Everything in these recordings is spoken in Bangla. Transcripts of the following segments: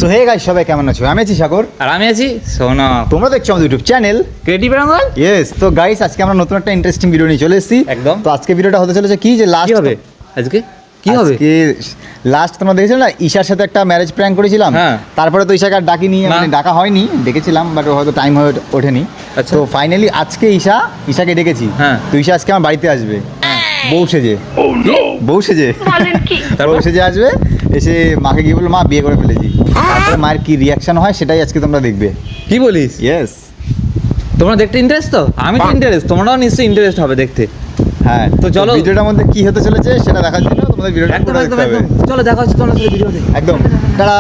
সো হে গাইস, সবাই কেমন আছো? আমি আছি সাগর আর আমি আছি সোনা। তোমরা দেখছো আমাদের YouTube channel creative Bengal. Yes. তো গাইস, আজকে আমরা নতুন একটা ইন্টারেস্টিং ভিডিও নিয়ে চলে এসেছি। একদম। তো আজকে ভিডিওটা হতে চলেছে কি যে লাস্ট কি হবে আজকে? কি হবে আজকে লাস্ট তোমরা দেখেছিলে না, ঈশার সাথে একটা ম্যারেজ প্র্যাঙ্ক করেছিলাম। হ্যাঁ। তারপরে তো ঈশাকে আর ডাকিনি, না। মানে ডাকা হয়নি, ডেকেছিলাম বাট হয়তো টাইম হয়ে ওঠেনি। আচ্ছা। তো ফাইনালি আজকে ঈশাকে ডেকেছি। হ্যাঁ। তো ঈশা আজকে আমার বাড়িতে আসবে বউ সেজে। বউ সেজে তারপর? বউ সেজে আসবে, এসে মাকে গিয়ে বললো মা বিয়ে করে ফেলেছি। তারপরে মায়ের কি রিয়াকশন হয় সেটাই আজকে তোমরা দেখবে। কি বলিস? ইয়েস। তোমরা দেখতে ইন্টারেস্ট? তো আমি তো ইন্টারেস্ট, তোমরাও নিশ্চয়ই ইন্টারেস্ট হবে দেখতে। হ্যাঁ, তো চলো। ভিডিওটার মধ্যে কি হতে চলেছে সেটা দেখার জন্য তোমাদের ভিডিওটা একদম পুরো একদম দেখতে হবে। একদম। চলো দেখা হচ্ছে তোমার সাথে ভিডিওতে। একদম। টাটা।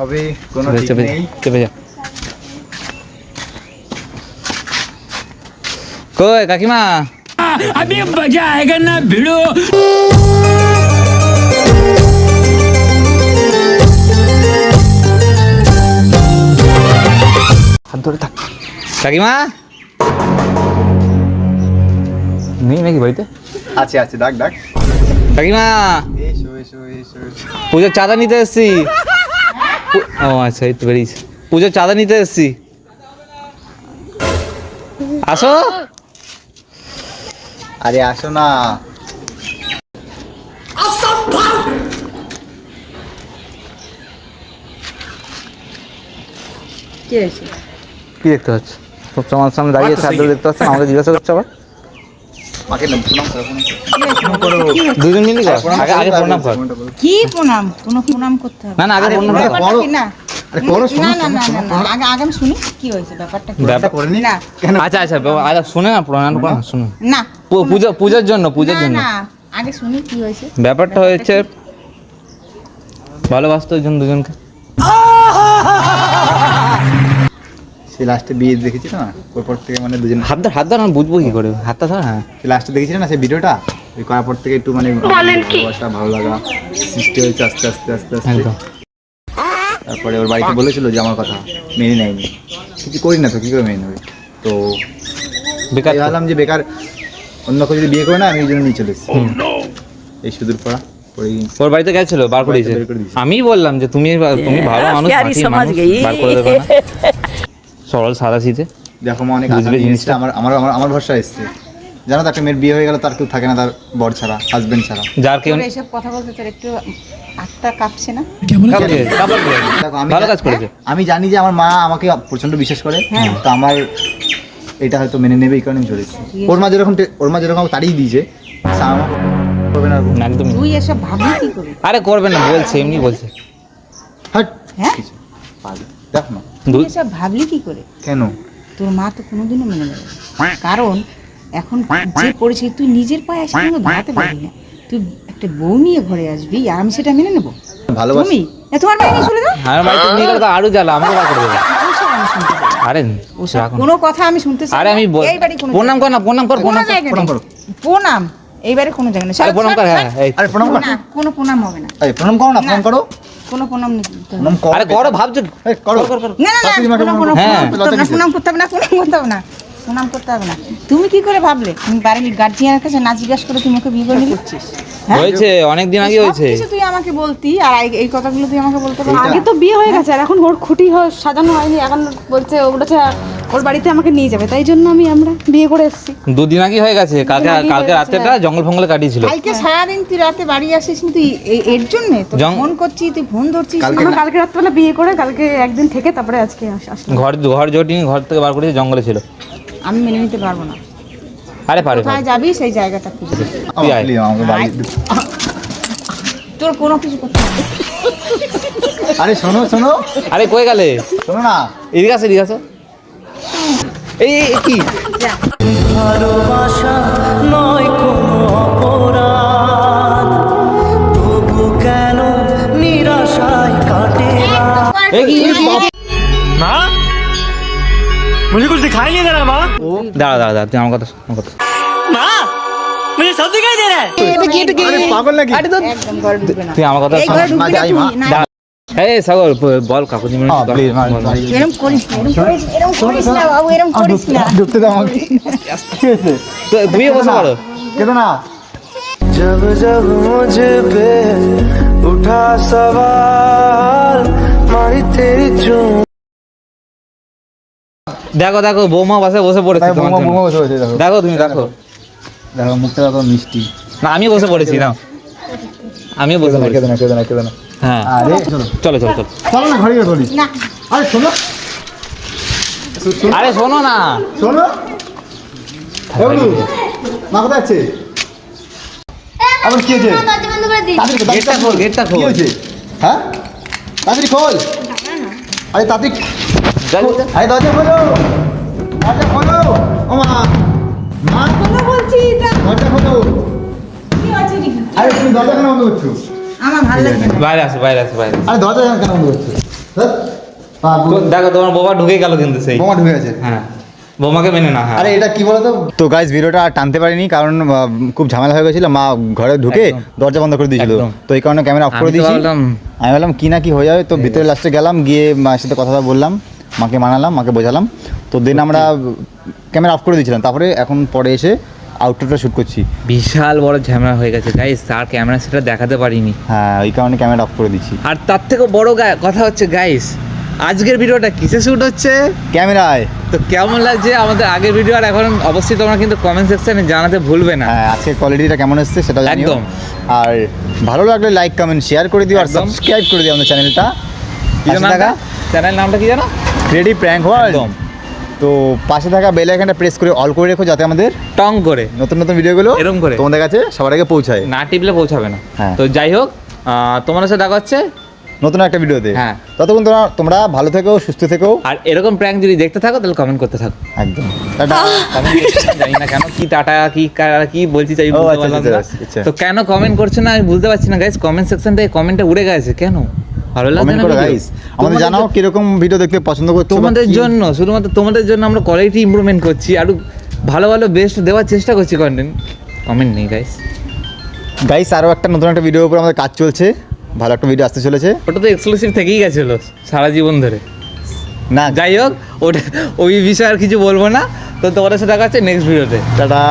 হবে কোনো ঠিক চেপে নেই। চেপে যা। কই কাকিমা? अभी मजा आएगा ना भिड़ो। হাত ধরে থাক। কাকিমা নেই নাকি বাড়িতে? আছে আছে, ডাক ডাক। কাকিমা এসো এসো এসো এসো। পুজোর চাঁদা নিতে এসছি। ও আচ্ছা, এই তো বেরিয়েছে। পুজোর চাঁদা নিতে এসছি, আসো। আরে আসো না। কি দেখতে পাচ্ছ? সব আমার সামনে দাঁড়িয়ে আছে, হাত দেখতে পাচ্ছেন, আমাকে জিজ্ঞাসা করছে আবার। মাকে নাম প্রণাম করো, প্রণাম করো। দুজন মিলে কর। আগে আগে প্রণাম কর। কি প্রণাম? কোনো প্রণাম করতে হবে না না, আগে আরে প্রণাম কর। প্রণাম। ব্যাপারটা কি না? আরে করো, শোনো না না শোনো না শোনো, না, না, আগে আগে আমি শুনি কি হয়েছে, ব্যাপারটা কি? ব্যাপারটা করে নি না কেন? আচ্ছা আচ্ছা, আচ্ছা শুনে না, প্রণাম কর, শুনুন। না পূজার জন্য, পূজার না, জন্য না, আগে শুনি কি হয়েছে। ব্যাপারটা হয়েছে, ভালোবাসতো একজন দুজনকে। সে লাস্টে বিয়ে দেখেছি না, ওরপর থেকে মানে দুজন হাত ধর, আমি বুঝবো কি করে? হাতটা ধর। হ্যাঁ, সে লাস্টে দেখেছিল না সেই ভিডিওটা, ওই করার পর থেকে একটু মানে ভালোবাসা ভালো লাগা সৃষ্টি হয়েছে আস্তে আস্তে আস্তে আস্তে। একদম। তারপরে ওর বাড়িতে বলেছিল যে আমার কথা মেনে নেয়নি, কিছু করি না তো কী করে মেনে নেবে। তো বেকার তাই তো। ভাবলাম যে বেকার অন্য কেউ যদি বিয়ে করে না, আমি এই জন্য নিয়ে চলে এসেছি। এই সুদূর পড়া পড়েই ওর বাড়িতে গেছিল, বার করে দিয়েছে। বের করে দিয়েছে। আমি বললাম যে তুমি ভালো মানুষ, মাটি মানুষ, বার করে দেবে না। সরল সাদা শীতে দেখো মা, অনেক বুঝবে আশা নিয়ে জিনিসটা। এসেছে, আমার আমার আমার- আমার ভরসা এসছে। জানো তো, একটা মেয়ের বিয়ে হয়ে গেল তার কেউ থাকে না, তার বর ছাড়া, হাজবেন্ড ছাড়া। যার কেউ তোর এসব কথা বলতে তোর একটু আত্মা কাঁপছে না? দেখো ভালো কাজ করেছে। আমি জানি যে আমার মা আমাকে প্রচন্ড বিশ্বাস করে, তো আমার এটা হয়তো মেনে নেবে, এই কারণে আমি চলে এসেছি। ওর মা যেরকম তাড়িয়ে দিয়েছে, সে আমার করবে না। না, একদম তুই এসব ভাবলি কি করে? আরে করবে না বলছে, এমনি বলছে। হাট। হ্যাঁ? কিছু পাগল। দেখো না তুই এসব ভাবলি কি করে? কেন। তোর মা তো কোনোদিনও মেনে নেবে না। কারণ এখন যে পরিস্থিতি, তুই নিজের পায়ে এসে কিন্তু দাঁড়াতে পারবি না। তুই একটা বউ নিয়ে ঘরে আসবি আর আমি সেটা মেনে নেবো? ভালোবাসি। তুমি তোমার বাড়ি নিয়ে চলে যাও। আর বাড়িতে নিয়ে গেলে তো আরো জ্বালা, আমাকে বার করে দেবে। ওসব আমি শুনতে চাই না। আরে ওসব রাখুন। কোনো কথা আমি শুনতে চাই আরে না। আমি এই বাড়ি কোনো প্রণাম কর না, প্রণাম কর, কোনো প্রণাম কর। জায়গা প্রণাম নেই। করো। প্রণাম এইবারে কোনো জায়গা নেই। আরে প্রণাম কর। হ্যাঁ, এই আরে প্রণাম করো। না, কোনো প্রণাম হবে না। এই প্রণাম করো না, প্রণাম করো। কোনো প্রণাম নেই। প্রণাম করো। আরে করো, ভাবছো। এই করো। না না না, শাশুড়ি মাকে কোনো প্রণাম হ্যাঁ। প্রণাম করতে হবে না, প্রণাম করতে হবে না, প্রণাম করতে হবে না। তুমি কি করে ভাবলে? তুমি বাড়ির গার্জিয়ানের কাছে না জিজ্ঞাসা করে তুমি ওকে বিয়ে করে নিলে? হ্যাঁ? হয়েছে, অনেকদিন আগে হয়েছে। সবকিছু তুই আমাকে বলতি আর এই কথাগুলো তুই আমাকে বলতে পারবি? আগে তো বিয়ে হয়ে গেছে আর এখন ওর খুঁটি সাজানো হয়নি, এখন বলছে ওগুলো ওর বাড়িতে আমাকে নিয়ে যাবে, তাই জন্য আমরা বিয়ে করে এসেছি। দুদিন আগে হয়ে গেছে। কালকে আগেই কালকে হয়ে রাতেটা গেছে, জঙ্গল ফঙ্গলে কাটিয়েছিল। কালকে সারাদিন তুই রাতে বাড়ি আসিস নি, তুই এর জন্য ফোন করছিস, তুই ফোন ধরছিস না। আমরা কালকে রাত্রেবেলা বিয়ে করে কালকে একদিন থেকে তারপরে আজকে আসলাম। ঘর জটিনি, ঘর থেকে বার করেছে, জঙ্গলে ছিল। আমি মেনে নিতে পারবো না। আরে পারে কোথায় যাবি সেই জায়গাটা খুঁজে দে। তুই আয়। আমাকে বাড়ি। তোর কোনো কিছু করতে হবে না। আরে শোনো শোনো আরে কই গেলে? শোনো না। এদিকে আসো, এদিকে আসো। এই কি যা। ভালোবাসা নয় কোনো অপরাধ, তবু কেন নিরাশায় কাটে রাত। এই কি माँ मुझे कुछ दिखाई नहीं दे रहा माँ। দাঁড়া, তুই আমার কথা শোন, আমার কথা। माँ আরে পাগল নাকি? একদম ঘরে ঢুকবে না তুই আমার কথা এই ঘরে ঢুকবি না যাই, তুই মা। না এই সাগর বল কাকুনি মনে হ্যাঁ, please, মা, এরকম করিস না এরকম করিস না বাবু এরকম করিস না ঢুকতে দাও আমাকে। কি হয়েছে? তুমি বসে পারো কেঁদো না। जब जब मुझ पे उठा सवाल मारी तेरी चूं দেখো দেখো বৌমা বাসে বসে পড়েছে তাই তোমার বোমা জন্য। বোমা বসে বসে দেখো। দেখো তুমি দেখো দেখো মুখটা দেখো মিষ্টি। না আমি বসে পড়েছি না আমিও বসে পড়েছি কেঁদো না, কেঁদো না, কেঁদো না। হ্যাঁ আরে চলো চলো চলো চলো চলো না, ঘরে গিয়ে বলি। না আরে শোনো আরে শোনো না শোনো বাবু, মা কোথায় আছে? আবার কি হয়েছে? তাড়াতাড়ি খোল, গেটটা খোল, গেটটা খোল। কি হয়েছে? হ্যাঁ তাড়াতাড়ি খোল। আরে তাড়াতাড়ি, আরে দরজা খোলো, দরজা খোলো। ও মা, মা কথা বলছি তা দরজা খোলো। কি আছে কি আরে তুমি দরজা কেন বন্ধ করছো? আমার ভালো লাগে না বাইরে আসো বাইরে আসো বাইরে আসো। আরে দরজা কেন বন্ধ করছো? ধ্যাৎ, বাবু, তো দেখো তোমার বাবা ঢুকে গেল কিন্তু সেই বোমা ঢুকে গেছে। হ্যাঁ বৌমাকে মেনে না হ্যাঁ আরে এটা কি বলতো, তো গাইস ভিডিওটা আর টানতে পারিনি কারণ খুব ঝামেলা হয়ে গেছিল, মা ঘরে ঢুকে একদম। দরজা বন্ধ করে দিয়েছিল, একদম। তো এই কারণে ক্যামেরা অফ আমি করে তো দিয়েছি। ভাবলাম আমি বললাম কি না কি হয়ে যাবে, তো ভিতরে লাস্টে গেলাম, গিয়ে মায়ের সাথে কথা বললাম, মাকে মানালাম, মাকে বোঝালাম, তো দেন আমরা ক্যামেরা অফ করে দিয়েছিলাম, তারপরে এখন পরে এসে আউটডোরটা শ্যুট করছি। বিশাল বড় ঝামেলা হয়ে গেছে গাইস, তার ক্যামেরা সেটা দেখাতে পারিনি। হ্যাঁ ওই কারণে ক্যামেরা অফ করে দিচ্ছি। আর তার থেকে বড় কথা হচ্ছে গাইস, আজকের ভিডিওটা কিসে শ্যুট হচ্ছে ক্যামেরায় তো কেমন লাগছে আমাদের আগের ভিডিও, আর এখন অবশ্যই তোমরা কিন্তু কমেন্ট সেকশনে জানাতে ভুলবে না। হ্যাঁ আজকের কোয়ালিটিটা কেমন এসেছে সেটা জানিও। একদম। আর ভালো লাগলে লাইক কমেন্ট শেয়ার করে দিও, আর একদম। সাবস্ক্রাইব করে দিও আমাদের চ্যানেলটা। কি পাশে থাকা চ্যানেল নামটা কি জানো? ক্রেডি প্র্যাঙ্ক ওয়ার্ল্ড। একদম। তো পাশে থাকা বেল আইকনটা প্রেস করে অল করে রেখো, যাতে আমাদের টং করে নতুন নতুন ভিডিওগুলো এরম করে। তোমাদের কাছে সবার আগে পৌঁছায়। না টিপলে পৌঁছাবে না। হ্যাঁ। তো যাই হোক তোমার সাথে দেখা হচ্ছে নতুন একটা ভিডিওতে। হ্যাঁ। ততক্ষণ তোমরা ভালো থেকো, সুস্থ থেকো। আর এরকম প্র্যাঙ্ক যদি দেখতে থাকো তাহলে কমেন্ট করতে থাকো। একদম টাটা। কমেন্ট জানি না কেন কি টাটা কি কি বলছি চাই ও, বুঝতে আচ্ছা, পারলাম না। আচ্ছা, আচ্ছা। তো কেন কমেন্ট করছে না আমি বুঝতে পারছি না গাইস, কমেন্ট সেকশন থেকে কমেন্টটা উড়ে গেছে কেন? ভালো লাগছে কমেন্ট না করো video? গাইস, আমাদের তোমাদের জানাও কিরকম ভিডিও দেখতে পছন্দ করছো। বা তোমাদের কি- জন্য, শুধুমাত্র তোমাদের জন্য আমরা কোয়ালিটি ইমপ্রুভমেন্ট করছি, আরো ভালো ভালো বেস্ট দেওয়ার চেষ্টা করছি কন্টেন্ট। কমেন্ট নেই গাইস, গাইস আরও একটা নতুন একটা ভিডিওর উপর আমাদের কাজ চলছে, ভালো একটা ভিডিও আসতে চলেছে। ওটা তো এক্সক্লুসিভ থেকেই গেছিল সারা জীবন ধরে। না যাই হোক ওটা ওই বিষয়ে আর কিছু বলবো না। তো তোমাদের সাথে দেখা হচ্ছে নেক্সট ভিডিওতে। টাটা।